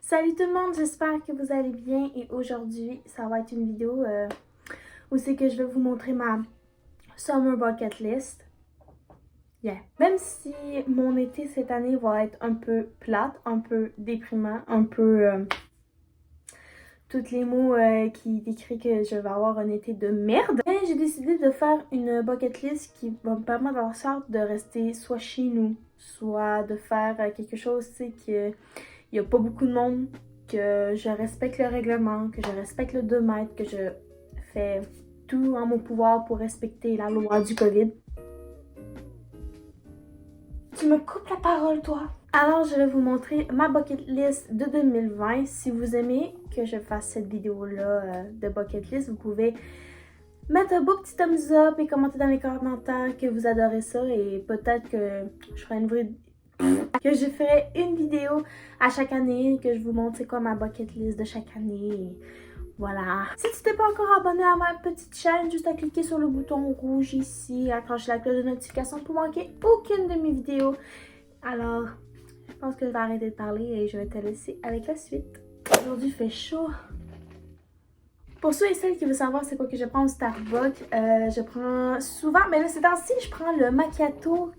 Salut tout le monde, j'espère que vous allez bien et aujourd'hui ça va être une vidéo où c'est que je vais vous montrer ma Summer Bucket List. Yeah. Même si mon été cette année va être un peu plate, un peu déprimant, un peu tous les mots qui décrivent que je vais avoir un été de merde. Mais j'ai décidé de faire une bucket list qui va me permettre en sorte de rester soit chez nous, soit de faire quelque chose, tu sais, qu'il n'y a pas beaucoup de monde, que je respecte le règlement, que je respecte le 2 mètres, que je fais tout en mon pouvoir pour respecter la loi du COVID. Tu me coupes la parole, toi! Alors, je vais vous montrer ma bucket list de 2020. Si vous aimez que je fasse cette vidéo-là de bucket list, vous pouvez mettre un beau petit thumbs up et commenter dans les commentaires que vous adorez ça. Et peut-être que je ferai une vidéo à chaque année, que je vous montre c'est quoi ma bucket list de chaque année. Et voilà. Si tu t'es pas encore abonné à ma petite chaîne, juste à cliquer sur le bouton rouge ici, accrocher la cloche de notification pour manquer aucune de mes vidéos. Alors, je pense que je vais arrêter de parler et je vais te laisser avec la suite. Aujourd'hui, il fait chaud. Pour ceux et celles qui veulent savoir c'est quoi que je prends au Starbucks, je prends souvent, mais là, ces temps-ci, je prends le macchiato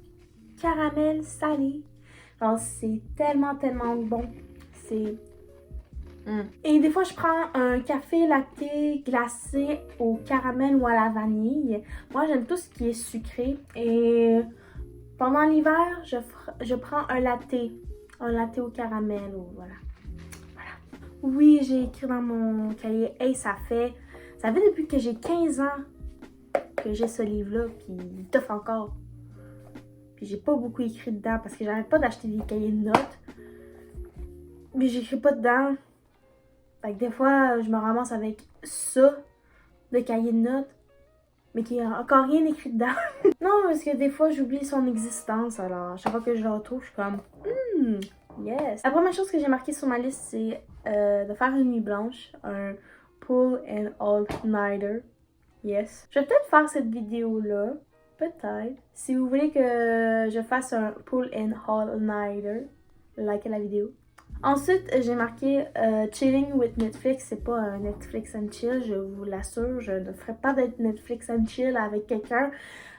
caramel salé. Alors, c'est tellement bon. C'est... Et des fois, je prends un café latte glacé au caramel ou à la vanille. Moi, j'aime tout ce qui est sucré. Et pendant l'hiver, je prends un latte au caramel. Ou voilà. Oui, j'ai écrit dans mon cahier. Hey, ça fait depuis que j'ai 15 ans que j'ai ce livre-là. Puis il t'offre encore. Puis j'ai pas beaucoup écrit dedans parce que j'arrête pas d'acheter des cahiers de notes. Mais j'écris pas dedans. Fait que des fois, je me ramasse avec ça de cahier de notes, mais qui a encore rien écrit dedans. Non, parce que des fois, j'oublie son existence. Alors, à chaque fois que je le retrouve, je suis comme yes. La première chose que j'ai marquée sur ma liste, c'est de faire une nuit blanche, un pull and all-nighter. Yes. Je vais peut-être faire cette vidéo-là. Peut-être. Si vous voulez que je fasse un pull and all-nighter, likez la vidéo. Ensuite, j'ai marqué Chilling with Netflix. C'est pas un Netflix and chill, je vous l'assure. Je ne ferai pas d'être Netflix and chill avec quelqu'un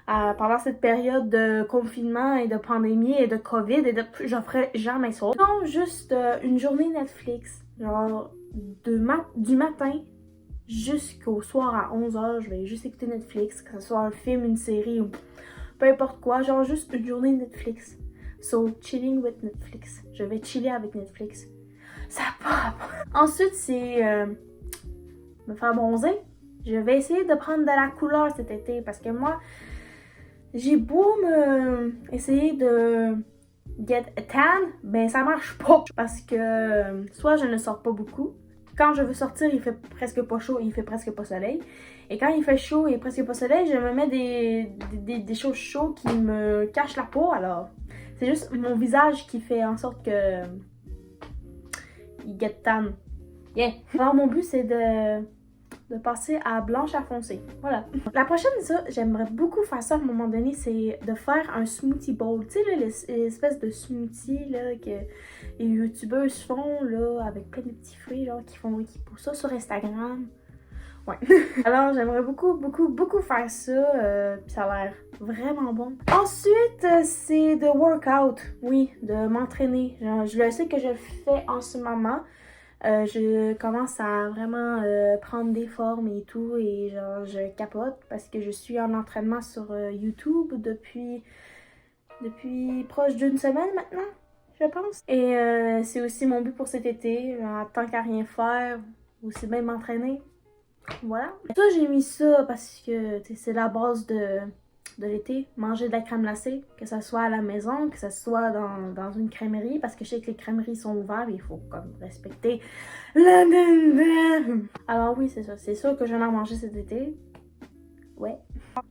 pendant cette période de confinement et de pandémie et de COVID. Et j'en ferai jamais ça. Non, juste une journée Netflix. Genre, du matin jusqu'au soir à 11h, je vais juste écouter Netflix. Que ce soit un film, une série ou peu importe quoi. Genre, juste une journée Netflix. So, chilling with Netflix. Je vais chiller avec Netflix. Ça pop! Ensuite, c'est me faire bronzer. Je vais essayer de prendre de la couleur cet été parce que moi, j'ai beau essayer de get a tan, ben ça marche pas parce que soit je ne sors pas beaucoup. Quand je veux sortir, il fait presque pas chaud, il fait presque pas soleil. Et quand il fait chaud et presque pas soleil, je me mets des choses chaudes qui me cachent la peau. Alors, c'est juste mon visage qui fait en sorte que il get tan. Yeah! Alors, mon but, c'est de passer à blanche à foncé. Voilà. La prochaine, ça, j'aimerais beaucoup faire ça à un moment donné, c'est de faire un smoothie bowl. Tu sais, les espèces de smoothies là, que les youtubeuses font là, avec plein de petits fruits genre, qui posent ça sur Instagram. Ouais. Alors, j'aimerais beaucoup faire ça. Puis ça a l'air vraiment bon. Ensuite, c'est de workout. Oui, de m'entraîner. Je le sais que je le fais en ce moment. Je commence à vraiment prendre des formes et tout et genre je capote parce que je suis en entraînement sur YouTube depuis proche d'une semaine maintenant, je pense. Et c'est aussi mon but pour cet été, tant qu'à rien faire, aussi bien m'entraîner. Voilà. Ça, j'ai mis ça parce que c'est la base de l'été, manger de la crème glacée, que ce soit à la maison, que ce soit dans une crèmerie, parce que je sais que les crèmeries sont ouvertes, mais il faut comme respecter la... Alors oui, c'est ça, c'est sûr que je vais en manger cet été. Ouais.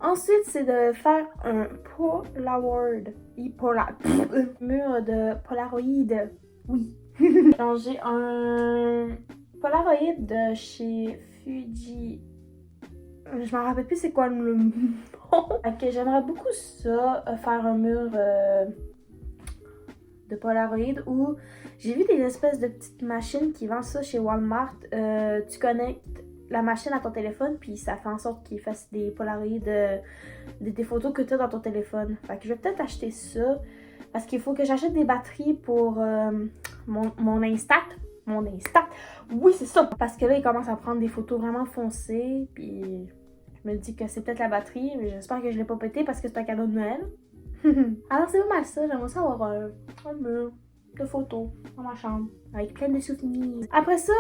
Ensuite, c'est de faire un mur de Polaroid. Oui. J'ai un Polaroid de chez Fuji. Je m'en rappelle plus c'est quoi le nom. Ok, j'aimerais beaucoup ça, faire un mur de Polaroid où j'ai vu des espèces de petites machines qui vendent ça chez Walmart. Tu connectes la machine à ton téléphone puis ça fait en sorte qu'il fasse des Polaroid des photos que tu as dans ton téléphone. Fait que je vais peut-être acheter ça parce qu'il faut que j'achète des batteries pour mon Instat. Mon Instat! Oui, c'est ça! Parce que là, il commence à prendre des photos vraiment foncées puis je me dis que c'est peut-être la batterie, mais j'espère que je l'ai pas pété parce que c'est un cadeau de Noël. Alors c'est pas mal ça, j'aimerais ça avoir un mur de photos dans ma chambre avec plein de souvenirs. Après ça,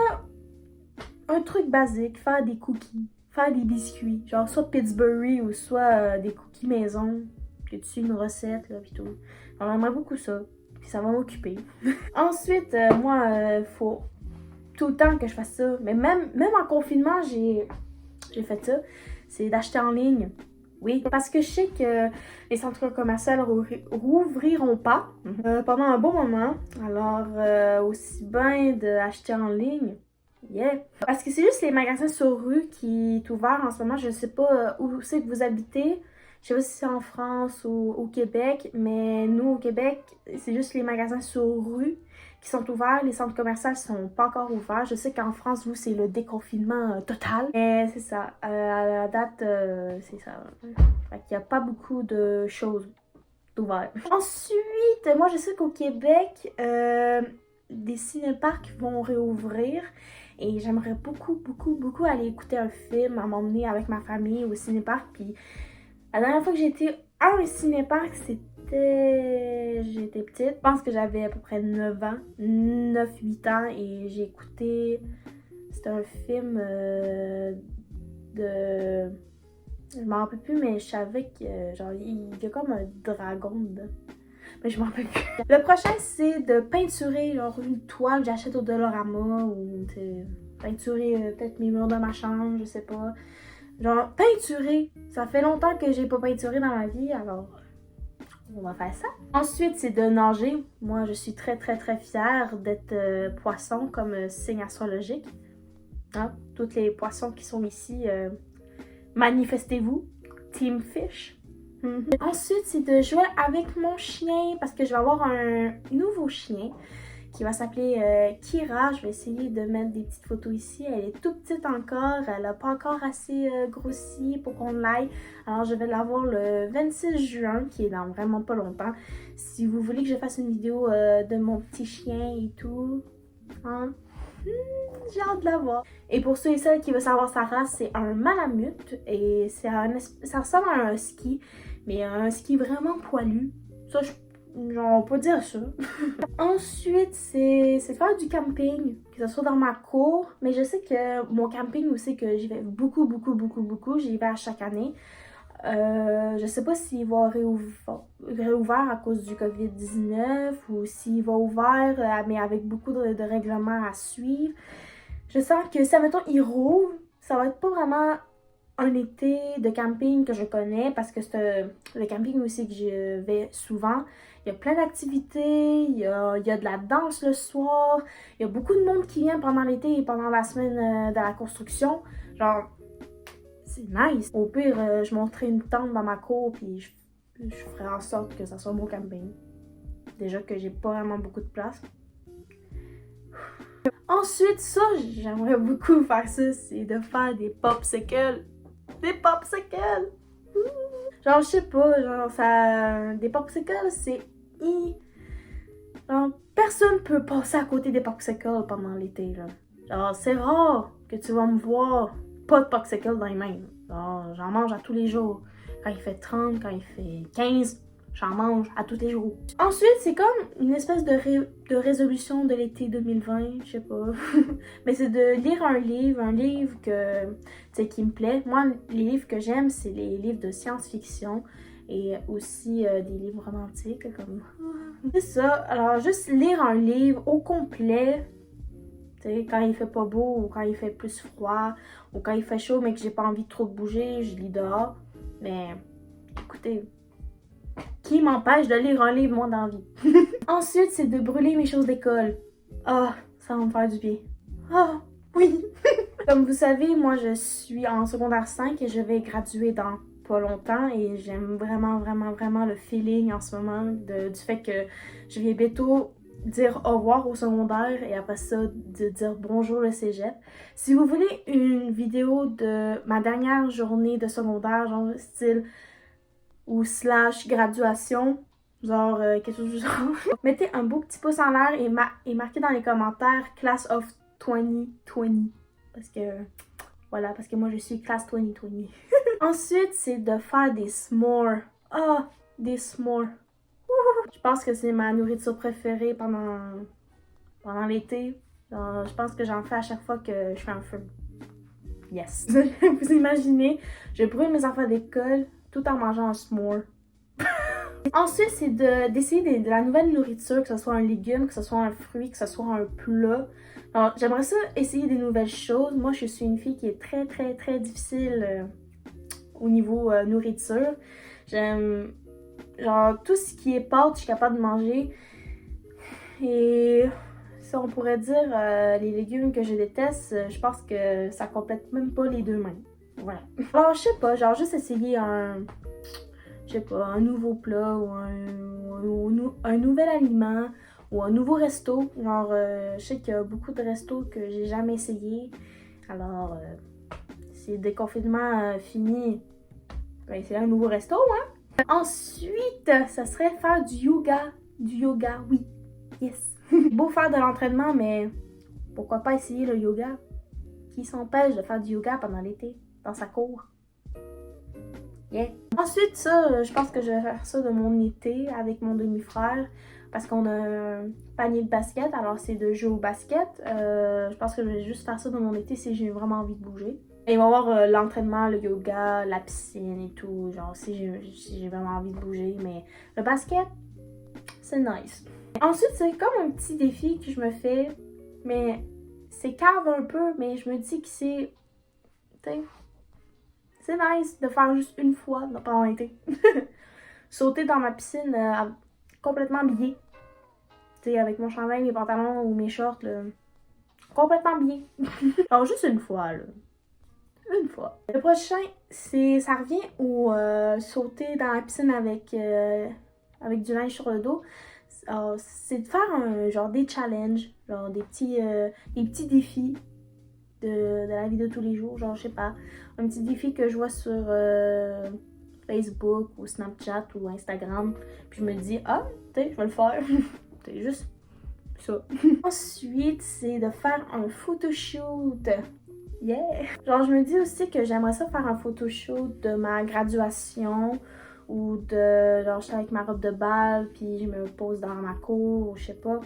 un truc basique, faire des cookies, faire des biscuits, genre soit Pillsbury ou soit des cookies maison, que tu suis une recette là pis tout. J'aimerais beaucoup ça, puis ça va m'occuper. Ensuite, moi, faut tout le temps que je fasse ça, mais même en confinement, j'ai fait ça, c'est d'acheter en ligne. Oui, parce que je sais que les centres commerciaux rouvriront pas pendant un bon moment. Alors, aussi bien d'acheter en ligne. Yeah! Parce que c'est juste les magasins sur rue qui sont ouverts en ce moment. Je sais pas où c'est que vous habitez. Je sais pas si c'est en France ou au Québec. Mais nous, au Québec, c'est juste les magasins sur rue qui sont ouverts. Les centres commerciaux sont pas encore ouverts. Je sais qu'en France, vous, c'est le déconfinement total. Mais c'est ça. À la date, c'est ça. Fait qu'il y a pas beaucoup de choses ouvertes. Ensuite, moi, je sais qu'au Québec, des cinéparcs vont réouvrir. Et j'aimerais beaucoup aller écouter un film, à m'emmener avec ma famille au cinéparc. Puis la dernière fois que j'ai été à un cinéparc, j'étais petite. Je pense que j'avais à peu près 9 ans, 9-8 ans. Et j'ai écouté... C'était un film de... Je m'en rappelle plus, mais je savais que genre il y a comme un dragon dedans. Mais je m'en rappelle plus. Le prochain, c'est de peinturer genre une toile que j'achète au Dollarama ou peinturer peut-être mes murs de ma chambre, je sais pas. Genre peinturer. Ça fait longtemps que j'ai pas peinturé dans ma vie, alors on va faire ça. Ensuite, c'est de nager. Moi, je suis très fière d'être poisson comme signe astrologique. Hein? Tous les poissons qui sont ici, manifestez-vous. Team Fish. Ensuite, c'est de jouer avec mon chien parce que je vais avoir un nouveau chien qui va s'appeler Kira. Je vais essayer de mettre des petites photos ici. Elle est toute petite encore. Elle n'a pas encore assez grossi pour qu'on l'aille. Alors, je vais l'avoir le 26 juin, qui est dans vraiment pas longtemps. Si vous voulez que je fasse une vidéo de mon petit chien et tout, hein? J'ai hâte de la voir. Et pour ceux et celles qui veulent savoir sa race, c'est un malamute et ça ressemble à un husky, mais un husky vraiment poilu. Ça, on peut dire ça. Ensuite, c'est faire du camping, que ce soit dans ma cour. Mais je sais que mon camping aussi, que j'y vais beaucoup. J'y vais à chaque année. Je sais pas s'il va réouvert à cause du COVID-19 ou s'il va ouvert, mais avec beaucoup de règlements à suivre. Je sens que si, admettons, il rouvre, ça va être pas vraiment un été de camping que je connais parce que c'est le camping aussi que je vais souvent. Il y a plein d'activités, il y a de la danse le soir, il y a beaucoup de monde qui vient pendant l'été et pendant la semaine de la construction. Genre, c'est nice. Au pire, je monterai une tente dans ma cour puis je ferai en sorte que ça soit un beau camping. Déjà que j'ai pas vraiment beaucoup de place. Ensuite, ça, j'aimerais beaucoup faire ça, c'est de faire des popsicles. Des popsicles! Genre, je sais pas, genre, ça... Des popsicles, c'est... Genre, personne peut passer à côté des popsicles pendant l'été, là. Genre, c'est rare que tu vas me voir pas de popsicles dans les mains. Genre, j'en mange à tous les jours. Quand il fait 30, quand il fait 15, j'en mange à tous les jours. Ensuite, c'est comme une espèce de résolution de l'été 2020, je sais pas. Mais c'est de lire un livre qui me plaît. Moi, les livres que j'aime, c'est les livres de science-fiction et aussi des livres romantiques. Comme... C'est ça. Alors, juste lire un livre au complet, quand il fait pas beau ou quand il fait plus froid ou quand il fait chaud mais que j'ai pas envie de trop bouger, je lis dehors. Mais écoutez, qui m'empêche de lire un livre, moi, dans la vie? Ensuite, c'est de brûler mes choses d'école. Ah, ça va me faire du bien. Ah, oui! Comme vous savez, moi, je suis en secondaire 5 et je vais graduer dans pas longtemps et j'aime vraiment le feeling en ce moment du fait que je vais bientôt dire au revoir au secondaire et après ça de dire bonjour le cégep. Si vous voulez une vidéo de ma dernière journée de secondaire, genre style ou slash graduation, genre quelque chose du genre, mettez un beau petit pouce en l'air et marquez dans les commentaires Class of 2020 parce que voilà, parce que moi je suis Class 2020. Ensuite, c'est de faire des s'mores. Ah, des s'mores. Je pense que c'est ma nourriture préférée pendant l'été. Je pense que j'en fais à chaque fois que je fais un feu. Yes. Vous imaginez, je brûle mes enfants d'école tout en mangeant un s'more. Ensuite, c'est d'essayer de la nouvelle nourriture, que ce soit un légume, que ce soit un fruit, que ce soit un plat. Alors, j'aimerais ça essayer des nouvelles choses. Moi, je suis une fille qui est très difficile au niveau nourriture. J'aime, genre, tout ce qui est pâtes, je suis capable de manger. Et ça, on pourrait dire, les légumes que je déteste, je pense que ça complète même pas les deux mains. Voilà. Alors, je sais pas, genre, juste essayer un nouveau plat ou un nouvel aliment ou un nouveau resto. Genre, je sais qu'il y a beaucoup de restos que j'ai jamais essayé. Alors, si le déconfinement fini, ben, c'est un nouveau resto, hein? Ensuite, ça serait faire du yoga. Du yoga, oui. Yes. Beau faire de l'entraînement, mais pourquoi pas essayer le yoga? Qui s'empêche de faire du yoga pendant l'été, dans sa cour? Yeah. Ensuite, ça, je pense que je vais faire ça de mon été avec mon demi-frère parce qu'on a un panier de basket, alors c'est de jouer au basket. Je pense que je vais juste faire ça de mon été si j'ai vraiment envie de bouger. Et il va y avoir l'entraînement, le yoga, la piscine et tout, genre si j'ai vraiment envie de bouger, mais le basket, c'est nice. Ensuite, c'est comme un petit défi que je me fais, mais c'est cave un peu, mais je me dis que c'est nice de faire juste une fois pendant l'été. Sauter dans ma piscine complètement habillée. Tu sais, avec mon chandail, mes pantalons ou mes shorts, là, complètement habillée. Alors juste une fois, là. Une fois. Le prochain, ça revient au sauter dans la piscine avec du linge sur le dos. C'est de faire un genre des challenges, genre des petits défis de la vie de tous les jours, genre je sais pas, un petit défi que je vois sur Facebook ou Snapchat ou Instagram, puis je me dis ah, tu sais, je vais le faire. C'est juste ça. Ensuite, c'est de faire un photoshoot. Yeah! Genre, je me dis aussi que j'aimerais ça faire un photoshoot de ma graduation ou genre, je suis avec ma robe de bal, puis je me pose dans ma cour, ou je sais pas.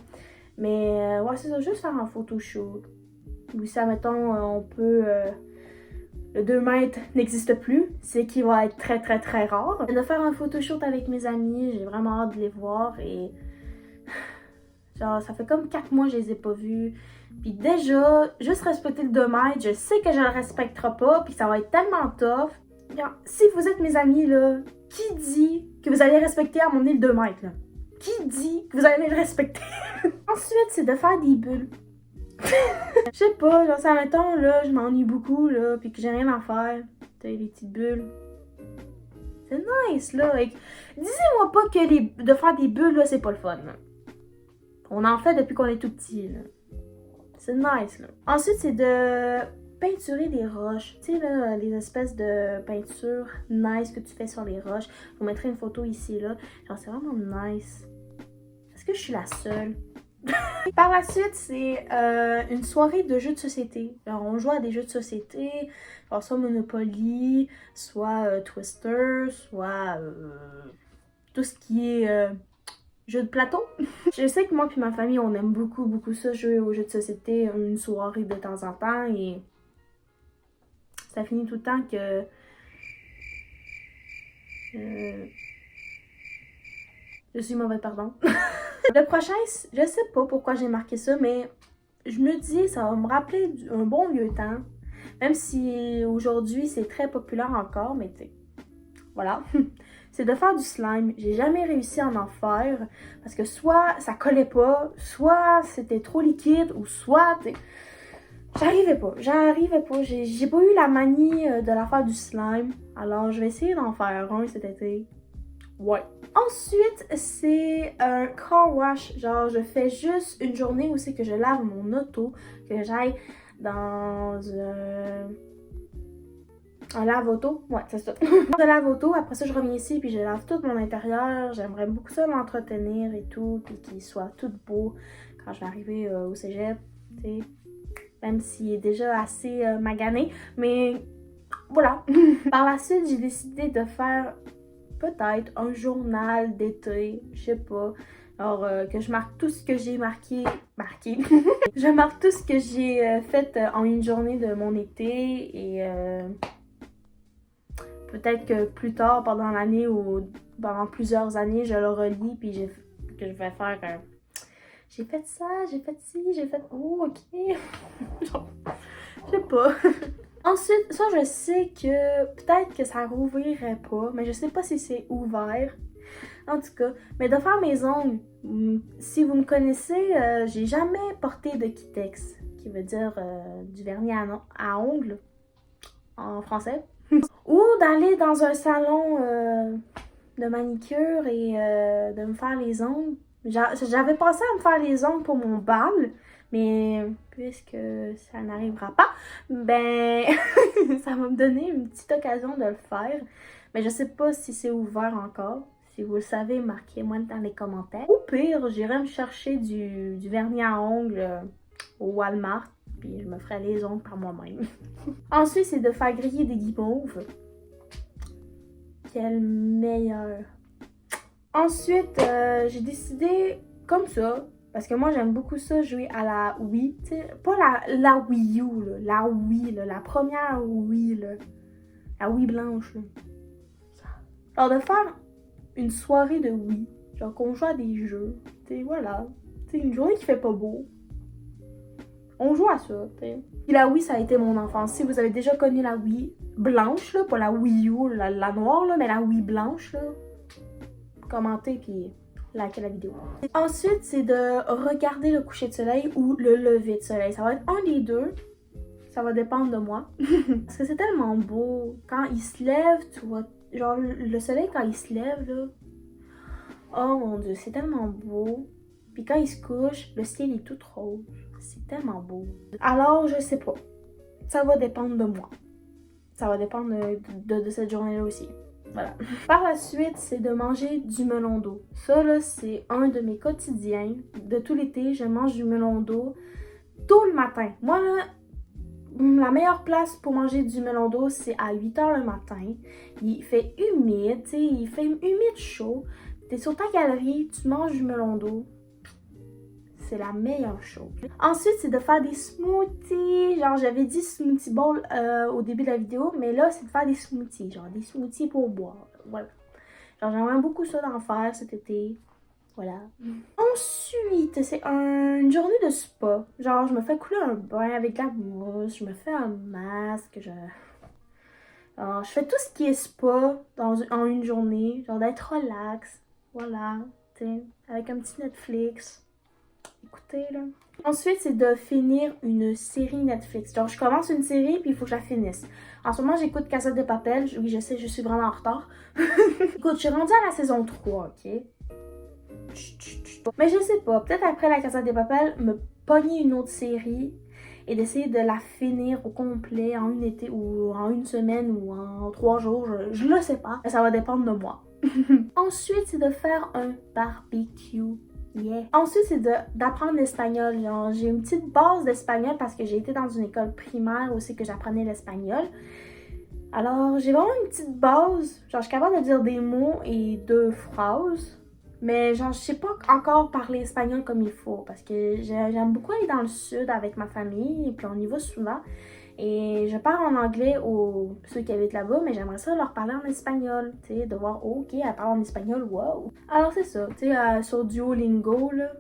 Mais ouais, c'est ça, juste faire un photoshoot. Ou si, admettons, on peut... le 2 mètres n'existe plus, c'est qu'il va être très rare. De faire un photoshoot avec mes amis, j'ai vraiment hâte de les voir et... Genre, ça fait comme 4 mois que je les ai pas vus. Puis déjà, juste respecter le 2 mètres, je sais que je le respecterai pas, puis ça va être tellement tough. Genre, si vous êtes mes amis, là, qui dit que vous allez respecter à mon nez le 2 mètres, là? Qui dit que vous allez le respecter? Ensuite, c'est de faire des bulles. Je sais pas, genre, ça mettons, là, je m'ennuie beaucoup, là, puis que j'ai rien à faire. T'as des petites bulles. C'est nice, là. Disez-moi pas que de faire des bulles, là, c'est pas le fun, là. On en fait depuis qu'on est tout petit, là. C'est nice, là. Ensuite, c'est de peinturer des roches. Tu sais, là, les espèces de peinture nice que tu fais sur les roches. Je vous mettrai une photo ici, là. Genre, c'est vraiment nice. Est-ce que je suis la seule? Par la suite, c'est une soirée de jeux de société. Alors, on joue à des jeux de société, genre soit Monopoly, soit Twister, soit tout ce qui est jeux de plateau. Je sais que moi et ma famille, on aime beaucoup ça, jouer aux jeux de société une soirée de temps en temps et ça finit tout le temps que... je suis mauvaise, pardon. Le prochain, je sais pas pourquoi j'ai marqué ça, mais je me dis, ça va me rappeler un bon vieux temps. Même si aujourd'hui, c'est très populaire encore, mais tu sais, voilà. C'est de faire du slime. J'ai jamais réussi à en faire parce que soit ça collait pas, soit c'était trop liquide, ou soit, J'arrivais pas. J'ai pas eu la manie de la faire du slime. Alors, je vais essayer d'en faire un cet été. Ouais. Ensuite, c'est un car wash. Genre, je fais juste une journée où c'est que je lave mon auto, que j'aille dans un lave-auto. Ouais, c'est ça. Je lave auto, après ça, je reviens ici, puis je lave tout mon intérieur. J'aimerais beaucoup ça l'entretenir et tout, puis qu'il soit tout beau quand je vais arriver au cégep, tu sais. Même s'il est déjà assez magané. Mais voilà. Par la suite, j'ai décidé de faire peut-être un journal d'été. Je sais pas. Alors, que je marque tout ce que j'ai marqué. Je marque tout ce que j'ai fait en une journée de mon été. Et peut-être que plus tard, pendant l'année ou pendant plusieurs années, je le relis. Puis que je vais faire j'ai fait ça, j'ai fait ci, j'ai fait... Oh, ok. Genre, je sais pas. Ensuite, ça, je sais que peut-être que ça rouvrirait pas, mais je sais pas si c'est ouvert. En tout cas, mais de faire mes ongles, si vous me connaissez, j'ai jamais porté de Kitex, qui veut dire du vernis à ongles, en français. Ou d'aller dans un salon de manicure et de me faire les ongles. J'avais pensé à me faire les ongles pour mon bal, mais puisque ça n'arrivera pas, ben ça va me donner une petite occasion de le faire. Mais je sais pas si c'est ouvert encore. Si vous le savez, marquez-moi dans les commentaires. Au pire, j'irai me chercher du vernis à ongles au Walmart, puis je me ferai les ongles par moi-même. Ensuite, c'est de faire griller des guimauves. Quel meilleur! Ensuite, j'ai décidé comme ça, parce que moi j'aime beaucoup ça, jouer à la Wii, tu sais, pas la Wii U, là, la Wii, là, la première Wii, là, la Wii blanche, là. Alors de faire une soirée de Wii, genre qu'on joue à des jeux, tu sais, voilà, tu sais, une journée qui fait pas beau, on joue à ça, tu sais. Et la Wii, ça a été mon enfance. Si vous avez déjà connu la Wii blanche, là, pas la Wii U, la noire, là, mais la Wii blanche, là, commentez puis likez la vidéo. Ensuite, c'est de regarder le coucher de soleil ou le lever de soleil. Ça va être un des deux. Ça va dépendre de moi. Parce que c'est tellement beau. Quand il se lève, tu vois, genre le soleil quand il se lève, là. Oh mon dieu, c'est tellement beau. Puis quand il se couche, le ciel est tout rose. C'est tellement beau. Alors, je sais pas. Ça va dépendre de moi. Ça va dépendre de cette journée-là aussi. Voilà. Par la suite, c'est de manger du melon d'eau. Ça, là, c'est un de mes quotidiens. De tout l'été, je mange du melon d'eau tout le matin. Moi, là, la meilleure place pour manger du melon d'eau, c'est à 8h le matin. Il fait humide, tu sais, il fait humide chaud. T'es sur ta galerie, tu manges du melon d'eau. C'est la meilleure chose. Ensuite, c'est de faire des smoothies. Genre, j'avais dit smoothie bowl au début de la vidéo, mais là, c'est de faire des smoothies. Genre, des smoothies pour boire. Voilà. Genre, j'aimerais beaucoup ça d'en faire cet été. Voilà. Ensuite, c'est une journée de spa. Genre, je me fais couler un bain avec la mousse. Je me fais un masque. Alors, je fais tout ce qui est spa en une journée. Genre, d'être relax. Voilà. Tu sais, avec un petit Netflix. Écoutez, là. Ensuite, c'est de finir une série Netflix. Genre, je commence une série, puis il faut que je la finisse. En ce moment, j'écoute Casa de Papel. Oui, je sais, je suis vraiment en retard. Écoute, je suis rendue à la saison 3, ok? Mais je sais pas, peut-être après la Casa de Papel, me pogner une autre série et d'essayer de la finir au complet en une été ou en une semaine ou en 3 jours. Je le sais pas, mais ça va dépendre de moi. Ensuite, c'est de faire un barbecue. Yeah. Ensuite, c'est d'apprendre l'espagnol. J'ai une petite base d'espagnol parce que j'ai été dans une école primaire aussi que j'apprenais l'espagnol. Alors, j'ai vraiment une petite base. Genre, je suis capable de dire des mots et 2 phrases. Mais genre, je sais pas encore parler espagnol comme il faut. Parce que j'aime beaucoup aller dans le sud avec ma famille. Et puis, on y va souvent. Et je parle en anglais aux ceux qui habitent là-bas, mais j'aimerais ça leur parler en espagnol, tu sais, de voir, oh, ok, elle parle en espagnol, wow. Alors c'est ça, tu sais, sur Duolingo, là.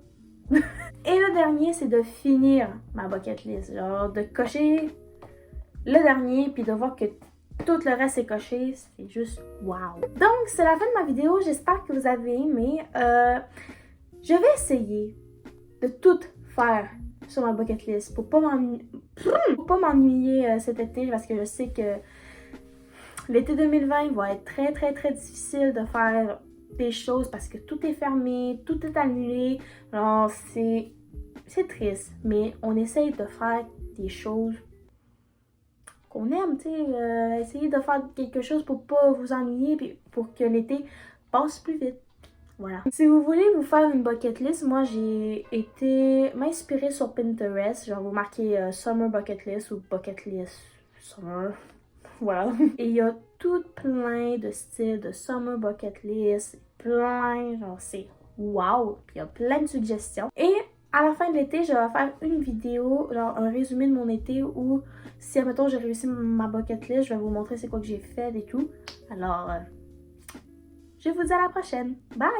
Et le dernier, c'est de finir ma bucket list, genre de cocher le dernier, puis de voir que tout le reste est coché, c'est juste wow. Donc, c'est la fin de ma vidéo, j'espère que vous avez aimé. Je vais essayer de tout faire sur ma bucket list pour pas m'ennuyer cet été parce que je sais que l'été 2020 va être très très très difficile de faire des choses parce que tout est fermé, tout est annulé. Alors c'est triste, mais on essaye de faire des choses qu'on aime, tu sais, essayer de faire quelque chose pour pas vous ennuyer puis pour que l'été passe plus vite. Voilà. Si vous voulez vous faire une bucket list, moi j'ai été m'inspirer sur Pinterest. Genre vous marquez Summer Bucket List ou Bucket List Summer. Voilà. Et il y a tout plein de styles de Summer Bucket List. Plein, genre c'est wow. Puis il y a plein de suggestions. Et à la fin de l'été, je vais faire une vidéo, genre un résumé de mon été où si, admettons, j'ai réussi ma bucket list, je vais vous montrer c'est quoi que j'ai fait et tout. Alors, je vous dis à la prochaine. Bye!